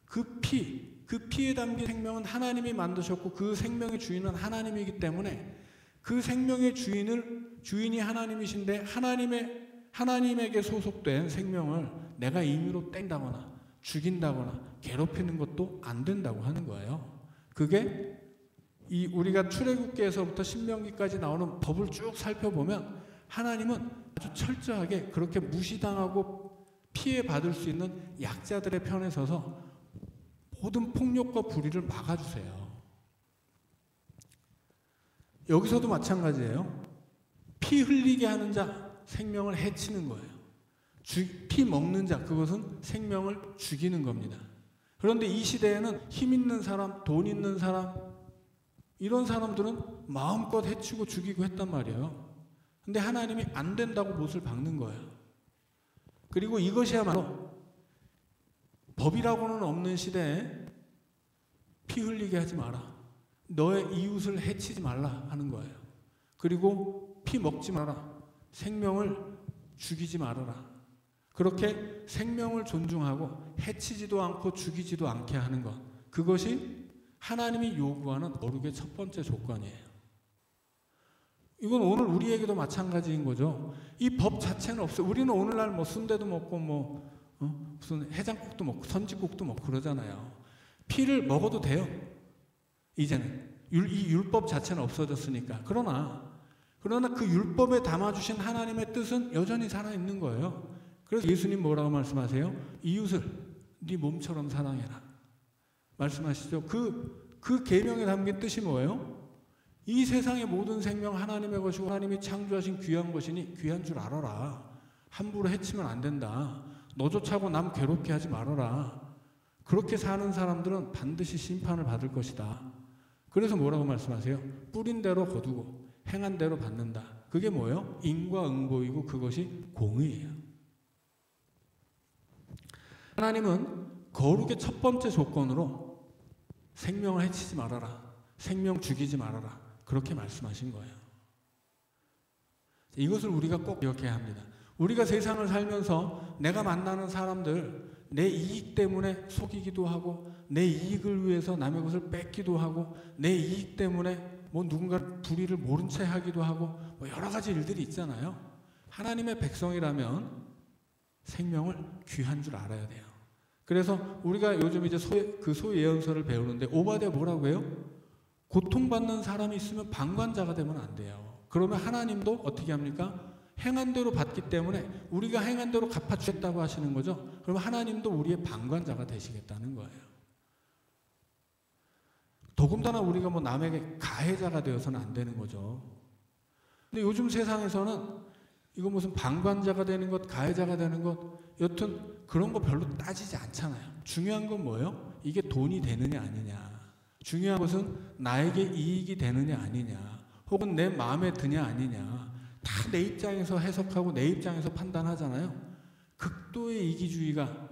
그 피에 담긴 생명은 하나님이 만드셨고 그 생명의 주인은 하나님이기 때문에 그 생명의 주인이 하나님이신데 하나님에게 소속된 생명을 내가 임의로 뗀다거나 죽인다거나 괴롭히는 것도 안 된다고 하는 거예요. 그게 우리가 출애굽기에서부터 신명기까지 나오는 법을 쭉 살펴보면 하나님은 아주 철저하게 그렇게 무시당하고 피해받을 수 있는 약자들의 편에 서서 모든 폭력과 불의를 막아주세요. 여기서도 마찬가지예요. 피 흘리게 하는 자 생명을 해치는 거예요. 피 먹는 자 그것은 생명을 죽이는 겁니다. 그런데 이 시대에는 힘 있는 사람, 돈 있는 사람 이런 사람들은 마음껏 해치고 죽이고 했단 말이에요. 근데 하나님이 안 된다고 못을 박는 거예요. 그리고 이것이야말로 법이라고는 없는 시대에 피 흘리게 하지 마라. 너의 이웃을 해치지 말라 하는 거예요. 그리고 피 먹지 마라. 생명을 죽이지 말아라. 그렇게 생명을 존중하고 해치지도 않고 죽이지도 않게 하는 것. 그것이 하나님이 요구하는 거룩의 첫 번째 조건이에요. 이건 오늘 우리에게도 마찬가지인 거죠. 이 법 자체는 없어요. 우리는 오늘날 순대도 먹고 무슨 해장국도 먹고 선지국도 먹고 그러잖아요. 피를 먹어도 돼요. 이제는 이 율법 자체는 없어졌으니까. 그러나 그 율법에 담아주신 하나님의 뜻은 여전히 살아있는 거예요. 그래서 예수님 뭐라고 말씀하세요? 이웃을 네 몸처럼 사랑해라 말씀하시죠. 그 계명에 담긴 뜻이 뭐예요? 이 세상의 모든 생명 하나님의 것이고 하나님이 창조하신 귀한 것이니 귀한 줄 알아라. 함부로 해치면 안 된다. 너조차고 남 괴롭게 하지 말아라. 그렇게 사는 사람들은 반드시 심판을 받을 것이다. 그래서 뭐라고 말씀하세요? 뿌린 대로 거두고 행한 대로 받는다. 그게 뭐예요? 인과 응보이고 그것이 공의예요. 하나님은 거룩의 첫 번째 조건으로 생명을 해치지 말아라. 생명 죽이지 말아라. 그렇게 말씀하신 거예요. 이것을 우리가 꼭 기억해야 합니다. 우리가 세상을 살면서 내가 만나는 사람들 내 이익 때문에 속이기도 하고 내 이익을 위해서 남의 것을 뺏기도 하고 내 이익 때문에 누군가 불의를 모른 채 하기도 하고 여러 가지 일들이 있잖아요. 하나님의 백성이라면 생명을 귀한 줄 알아야 돼요. 그래서 우리가 요즘 이제 소예언서를 배우는데 오바댜 뭐라고 해요? 고통받는 사람이 있으면 방관자가 되면 안 돼요. 그러면 하나님도 어떻게 합니까? 행한 대로 받기 때문에 우리가 행한 대로 갚아주겠다고 하시는 거죠. 그럼 하나님도 우리의 방관자가 되시겠다는 거예요. 더군다나 우리가 뭐 남에게 가해자가 되어서는 안 되는 거죠. 근데 요즘 세상에서는 이거 무슨 방관자가 되는 것, 가해자가 되는 것, 여튼 그런 거 별로 따지지 않잖아요. 중요한 건 뭐예요? 이게 돈이 되느냐 아니냐. 중요한 것은 나에게 이익이 되느냐 아니냐. 혹은 내 마음에 드냐 아니냐. 다 내 입장에서 해석하고 내 입장에서 판단하잖아요. 극도의 이기주의가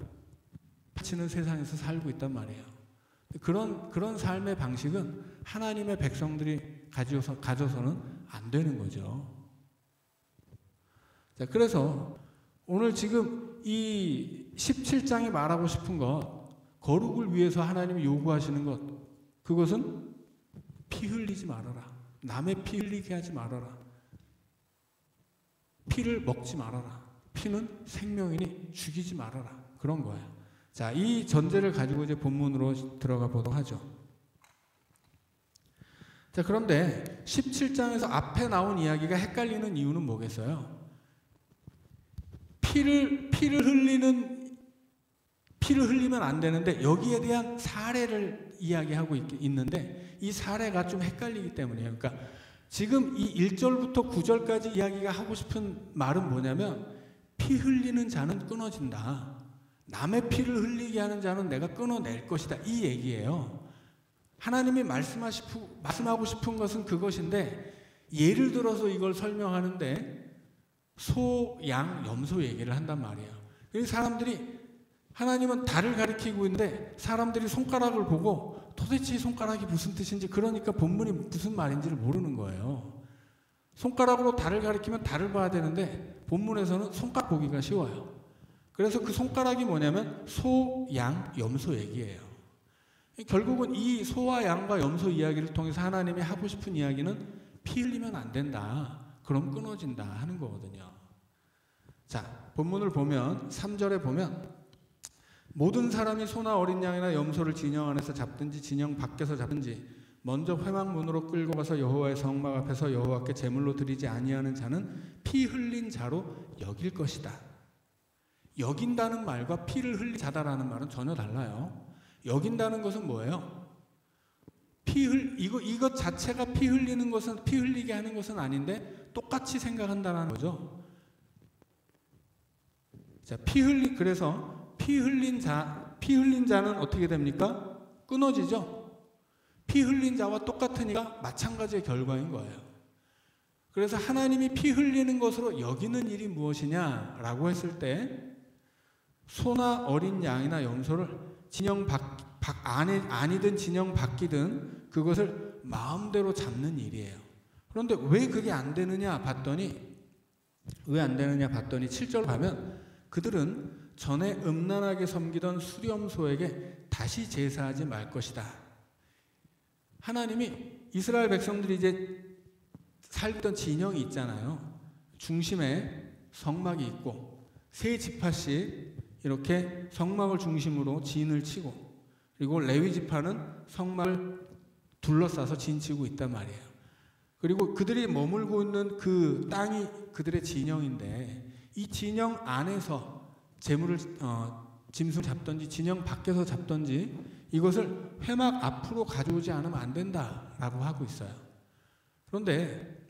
파치는 세상에서 살고 있단 말이에요. 그런 삶의 방식은 하나님의 백성들이 가져서는 안 되는 거죠. 자, 그래서 오늘 지금 이 17장이 말하고 싶은 것, 거룩을 위해서 하나님이 요구하시는 것, 그것은 피 흘리지 말아라. 남의 피 흘리게 하지 말아라. 피를 먹지 말아라. 피는 생명이니 죽이지 말아라. 그런 거예요. 자, 이 전제를 가지고 이제 본문으로 들어가 보도록 하죠. 자, 그런데 17장에서 앞에 나온 이야기가 헷갈리는 이유는 뭐겠어요? 피를 흘리면 안 되는데 여기에 대한 사례를 이야기하고 있는데 이 사례가 좀 헷갈리기 때문이에요. 그러니까 지금 이 1절부터 9절까지 이야기가 하고 싶은 말은 뭐냐면 피 흘리는 자는 끊어진다. 남의 피를 흘리게 하는 자는 내가 끊어낼 것이다. 이 얘기예요. 하나님이 말씀하고 싶은 것은 그것인데 예를 들어서 이걸 설명하는데 소, 양, 염소 얘기를 한단 말이에요. 그래서 사람들이 하나님은 달을 가리키고 있는데 사람들이 손가락을 보고 도대체 이 손가락이 무슨 뜻인지 그러니까 본문이 무슨 말인지를 모르는 거예요. 손가락으로 달을 가리키면 달을 봐야 되는데 본문에서는 손가락 보기가 쉬워요. 그래서 그 손가락이 뭐냐면 소, 양, 염소 얘기예요. 결국은 이 소와 양과 염소 이야기를 통해서 하나님이 하고 싶은 이야기는 피 흘리면 안 된다. 그럼 끊어진다 하는 거거든요. 자, 본문을 보면 3절에 보면 모든 사람이 소나 어린 양이나 염소를 진영 안에서 잡든지 진영 밖에서 잡든지 먼저 회막문으로 끌고 가서 여호와의 성막 앞에서 여호와께 제물로 드리지 아니하는 자는 피 흘린 자로 여길 것이다. 여긴다는 말과 피를 흘린 자다라는 말은 전혀 달라요. 여긴다는 것은 뭐예요? 이것 자체가 피 흘리게 하는 것은 아닌데 똑같이 생각한다는 거죠. 자, 그래서 피 흘린 자는 어떻게 됩니까? 끊어지죠? 피 흘린 자와 똑같으니까 마찬가지의 결과인 거예요. 그래서 하나님이 피 흘리는 것으로 여기는 일이 무엇이냐라고 했을 때 소나 어린 양이나 염소를 진영 안이든 진영 밖이든 그것을 마음대로 잡는 일이에요. 그런데 왜 그게 안 되느냐 봤더니 7절 가면 그들은 전에 음란하게 섬기던 수렴소에게 다시 제사하지 말 것이다. 하나님이 이스라엘 백성들이 이제 살던 진영이 있잖아요. 중심에 성막이 있고 세 지파씩 이렇게 성막을 중심으로 진을 치고 그리고 레위 지파는 성막을 둘러싸서 진치고 있단 말이에요. 그리고 그들이 머물고 있는 그 땅이 그들의 진영인데 이 진영 안에서 짐승 잡든지 진영 밖에서 잡든지 이것을 회막 앞으로 가져오지 않으면 안 된다라고 하고 있어요. 그런데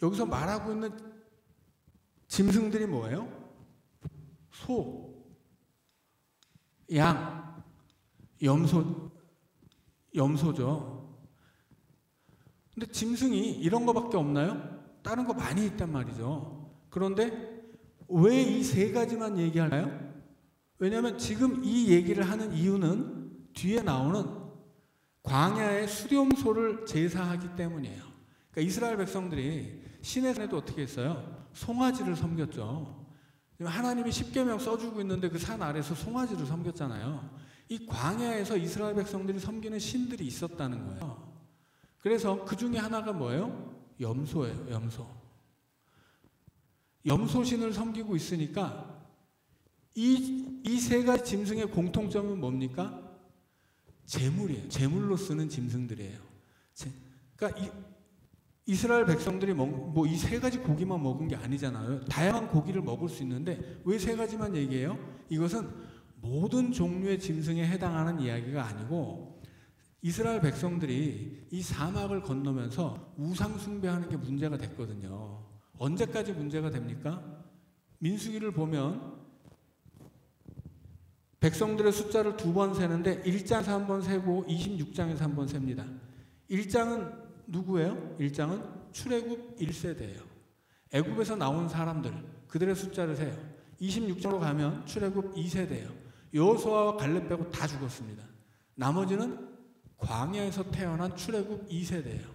여기서 말하고 있는 짐승들이 뭐예요? 소, 양, 염소죠. 근데 짐승이 이런 거밖에 없나요? 다른 거 많이 있단 말이죠. 그런데 왜 이 세 가지만 얘기할까요? 왜냐하면 지금 이 얘기를 하는 이유는 뒤에 나오는 광야의 수렴소를 제사하기 때문이에요. 그러니까 이스라엘 백성들이 시내산에도 어떻게 했어요? 송아지를 섬겼죠. 하나님이 십계명 써주고 있는데 그 산 아래서 송아지를 섬겼잖아요. 이 광야에서 이스라엘 백성들이 섬기는 신들이 있었다는 거예요. 그래서 그 중에 하나가 뭐예요? 염소예요. 염소신을 섬기고 있으니까 이 세 가지 짐승의 공통점은 뭡니까? 제물이에요. 제물로 쓰는 짐승들이에요. 그러니까 이스라엘 백성들이 뭐 이 세 가지 고기만 먹은 게 아니잖아요. 다양한 고기를 먹을 수 있는데 왜 세 가지만 얘기해요? 이것은 모든 종류의 짐승에 해당하는 이야기가 아니고 이스라엘 백성들이 이 사막을 건너면서 우상 숭배하는 게 문제가 됐거든요. 언제까지 문제가 됩니까? 민수기를 보면 백성들의 숫자를 2번 세는데 1장에서 한 번 세고 26장에서 한 번 셉니다. 1장은 누구예요? 1장은 출애굽 1세대예요. 애굽에서 나온 사람들, 그들의 숫자를 세요. 26장으로 가면 출애굽 2세대예요. 여호수아와 갈렙 빼고 다 죽었습니다. 나머지는 광야에서 태어난 출애굽 2세대예요.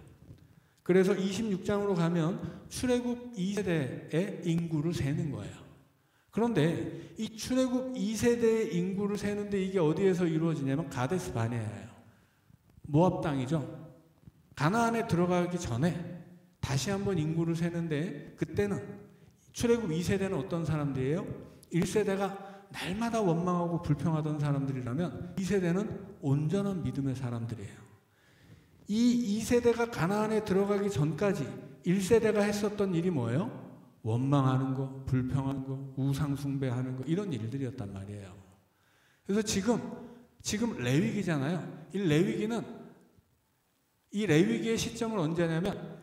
그래서 26장으로 가면 출애굽 2세대의 인구를 세는 거예요. 그런데 이 출애굽 2세대의 인구를 세는데 이게 어디에서 이루어지냐면 가데스 바네아예요. 모압 땅이죠. 가나안에 들어가기 전에 다시 한번 인구를 세는데 그때는 출애굽 2세대는 어떤 사람들이에요? 1세대가 날마다 원망하고 불평하던 사람들이라면 2세대는 온전한 믿음의 사람들이에요. 이 2세대가 가나안에 들어가기 전까지 1세대가 했었던 일이 뭐예요? 원망하는 거, 불평하는 거, 우상 숭배하는 거 이런 일들이었단 말이에요. 그래서 지금 레위기잖아요. 이 레위기의 시점을 언제냐면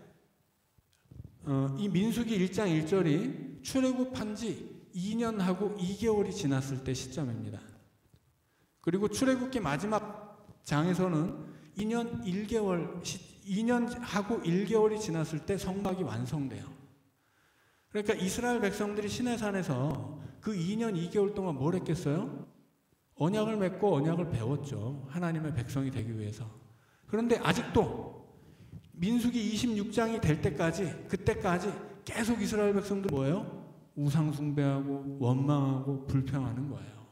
이 민수기 1장 1절이 출애굽한 지 2년하고 2개월이 지났을 때 시점입니다. 그리고 출애굽기 마지막 장에서는 2년하고 1개월이 지났을 때 성막이 완성돼요. 그러니까 이스라엘 백성들이 시내산에서 그 2년 2개월 동안 뭘 했겠어요? 언약을 맺고 언약을 배웠죠. 하나님의 백성이 되기 위해서. 그런데 아직도 민수기 26장이 될 때까지 그때까지 계속 이스라엘 백성들 뭐예요? 우상 숭배하고 원망하고 불평하는 거예요.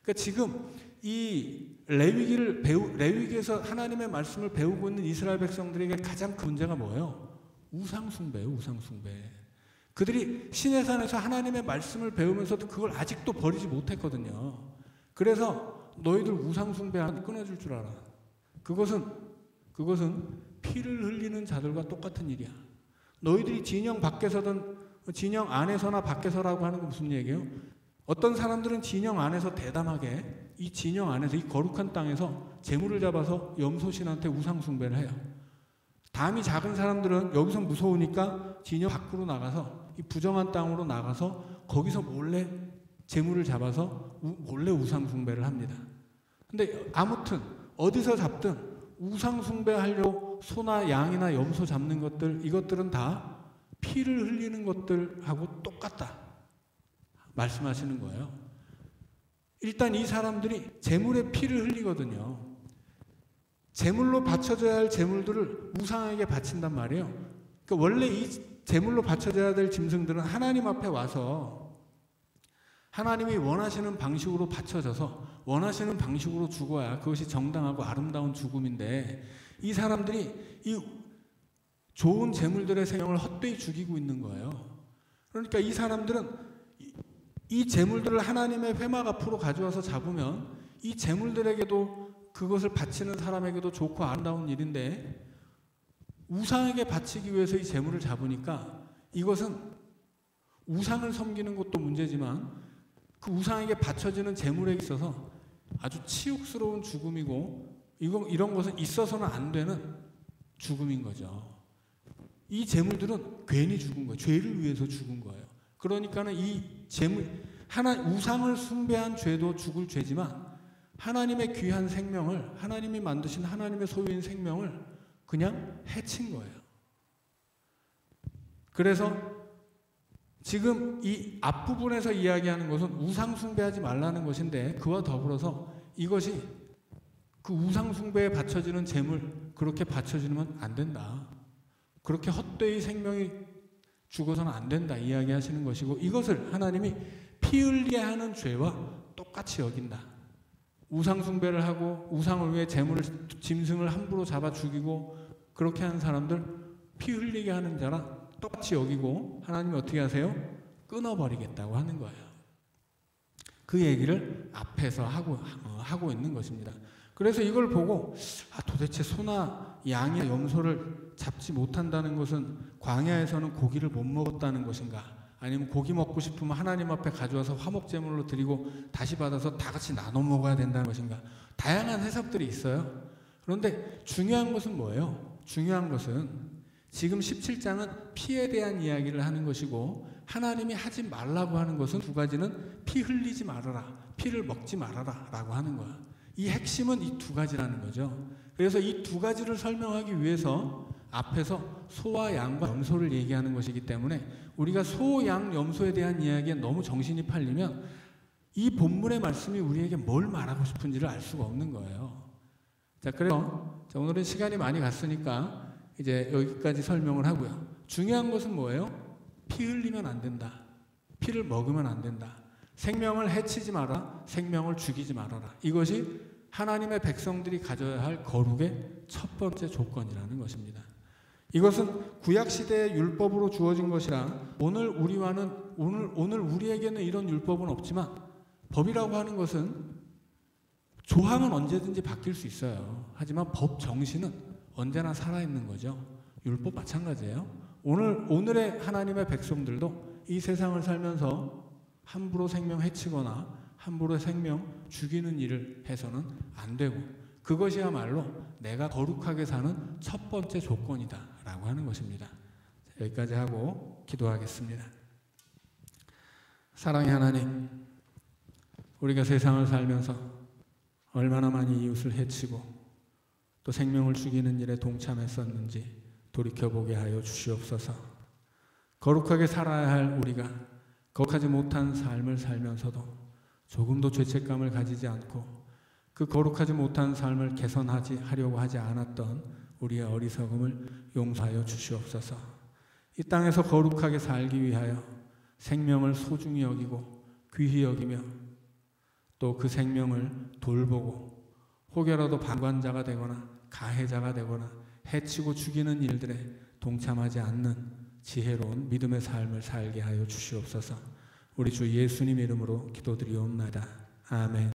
그러니까 지금 이 레위기에서 하나님의 말씀을 배우고 있는 이스라엘 백성들에게 가장 큰 문제가 뭐예요? 우상 숭배예요. 우상 숭배. 그들이 시내산에서 하나님의 말씀을 배우면서도 그걸 아직도 버리지 못했거든요. 그래서 너희들 우상 숭배하는 끊어줄 줄 알아. 그것은 피를 흘리는 자들과 똑같은 일이야. 너희들이 진영 밖에서든 진영 안에서나 밖에서라고 하는 건 무슨 얘기예요? 어떤 사람들은 진영 안에서 대담하게 이 진영 안에서 이 거룩한 땅에서 재물을 잡아서 염소신한테 우상 숭배를 해요. 담이 작은 사람들은 여기서 무서우니까 진영 밖으로 나가서 이 부정한 땅으로 나가서 거기서 몰래 재물을 잡아서 몰래 우상 숭배를 합니다. 근데 아무튼 어디서 잡든 우상 숭배하려고 소나 양이나 염소 잡는 것들 이것들은 다 피를 흘리는 것들하고 똑같다 말씀하시는 거예요. 일단 이 사람들이 재물에 피를 흘리거든요. 재물로 바쳐져야 할 재물들을 우상에게 바친단 말이에요. 그러니까 원래 이 재물로 바쳐져야 될 짐승들은 하나님 앞에 와서 하나님이 원하시는 방식으로 바쳐져서 원하시는 방식으로 죽어야 그것이 정당하고 아름다운 죽음인데 이 사람들이 이 좋은 재물들의 생명을 헛되이 죽이고 있는 거예요. 그러니까 이 사람들은 이 재물들을 하나님의 회막 앞으로 가져와서 잡으면 이 재물들에게도 그것을 바치는 사람에게도 좋고 아름다운 일인데 우상에게 바치기 위해서 이 재물을 잡으니까 이것은 우상을 섬기는 것도 문제지만 그 우상에게 바쳐지는 재물에 있어서 아주 치욕스러운 죽음이고 이런 것은 있어서는 안 되는 죽음인 거죠. 이 재물들은 괜히 죽은 거예요. 죄를 위해서 죽은 거예요. 그러니까는 이 우상을 숭배한 죄도 죽을 죄지만 하나님의 귀한 생명을 하나님이 만드신 하나님의 소유인 생명을 그냥 해친 거예요. 그래서 지금 이 앞부분에서 이야기하는 것은 우상 숭배하지 말라는 것인데 그와 더불어서 이것이 그 우상 숭배에 바쳐지는 재물 그렇게 바쳐지면 안 된다. 그렇게 헛되이 생명이 죽어서는 안 된다 이야기하시는 것이고 이것을 하나님이 피 흘리게 하는 죄와 똑같이 여긴다. 우상 숭배를 하고 우상을 위해 짐승을 함부로 잡아 죽이고 그렇게 하는 사람들 피 흘리게 하는 자랑 똑같이 여기고 하나님이 어떻게 하세요? 끊어버리겠다고 하는 거예요. 그 얘기를 앞에서 하고 있는 것입니다. 그래서 이걸 보고 도대체 소나 양이나 염소를 잡지 못한다는 것은 광야에서는 고기를 못 먹었다는 것인가? 아니면 고기 먹고 싶으면 하나님 앞에 가져와서 화목제물로 드리고 다시 받아서 다 같이 나눠 먹어야 된다는 것인가? 다양한 해석들이 있어요. 그런데 중요한 것은 뭐예요? 중요한 것은 지금 17장은 피에 대한 이야기를 하는 것이고, 하나님이 하지 말라고 하는 것은 두 가지는 피 흘리지 말아라, 피를 먹지 말아라 라고 하는 거야. 이 핵심은 이 두 가지라는 거죠. 그래서 이 두 가지를 설명하기 위해서 앞에서 소와 양과 염소를 얘기하는 것이기 때문에 우리가 소, 양, 염소에 대한 이야기에 너무 정신이 팔리면 이 본문의 말씀이 우리에게 뭘 말하고 싶은지를 알 수가 없는 거예요. 자, 그래서 오늘은 시간이 많이 갔으니까 이제 여기까지 설명을 하고요. 중요한 것은 뭐예요? 피 흘리면 안 된다. 피를 먹으면 안 된다. 생명을 해치지 마라. 생명을 죽이지 말아라. 이것이 하나님의 백성들이 가져야 할 거룩의 첫 번째 조건이라는 것입니다. 이것은 구약시대의 율법으로 주어진 것이라 오늘 우리에게는 이런 율법은 없지만, 법이라고 하는 것은 조항은 언제든지 바뀔 수 있어요. 하지만 법 정신은 언제나 살아있는 거죠. 율법 마찬가지예요. 오늘의 하나님의 백성들도 이 세상을 살면서 함부로 생명 해치거나 함부로 생명 죽이는 일을 해서는 안 되고, 그것이야말로 내가 거룩하게 사는 첫 번째 조건이다 라고 하는 것입니다. 여기까지 하고 기도하겠습니다. 사랑의 하나님, 우리가 세상을 살면서 얼마나 많이 이웃을 해치고 또 생명을 죽이는 일에 동참했었는지 돌이켜보게 하여 주시옵소서. 거룩하게 살아야 할 우리가 거룩하지 못한 삶을 살면서도 조금도 죄책감을 가지지 않고 그 거룩하지 못한 삶을 개선하려고 하지 않았던 우리의 어리석음을 용서하여 주시옵소서. 이 땅에서 거룩하게 살기 위하여 생명을 소중히 여기고 귀히 여기며 또 그 생명을 돌보고 혹여라도 방관자가 되거나 가해자가 되거나 해치고 죽이는 일들에 동참하지 않는 지혜로운 믿음의 삶을 살게 하여 주시옵소서. 우리 주 예수님 이름으로 기도드리옵나이다. 아멘.